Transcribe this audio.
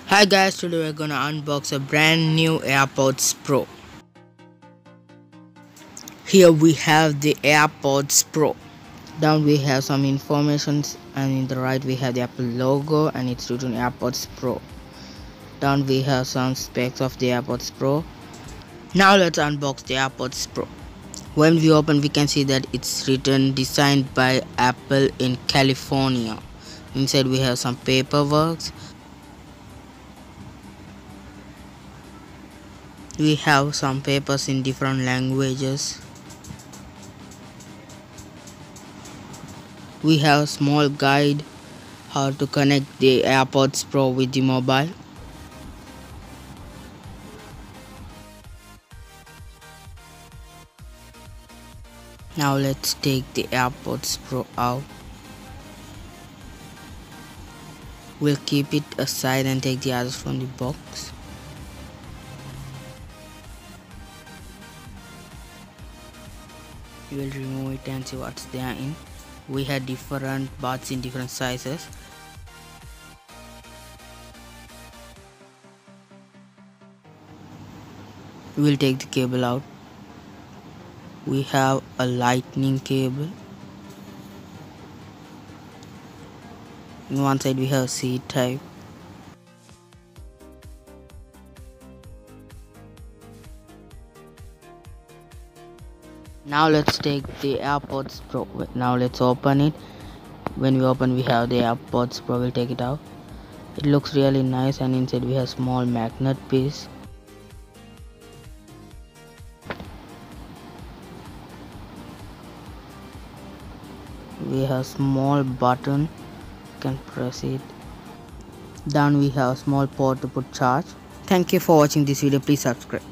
Hi guys, today we're gonna unbox a brand new Airpods Pro. Here we have the Airpods Pro. Down we have some informations, and in the right we have the Apple logo and it's written Airpods Pro. Down we have some specs of the Airpods Pro. Now let's unbox the Airpods Pro. When we open we can see that it's written designed by Apple in California. Inside we have some paperwork. We have some papers in different languages. We have a small guide how to connect the AirPods Pro with the mobile. Now let's take the AirPods Pro out. We'll keep it aside and take the others from the box. We will remove it and see what's there in. We had different buds in different sizes. We will take the cable out. We have a lightning cable. On one side we have C type. Now let's take the AirPods Pro. Now let's open it. When we open we have the AirPods Pro. We'll take it out. It looks really nice, and inside we have small magnet piece. We have small button, you can press it. Down we have small port to put charge. Thank you for watching this video. Please subscribe.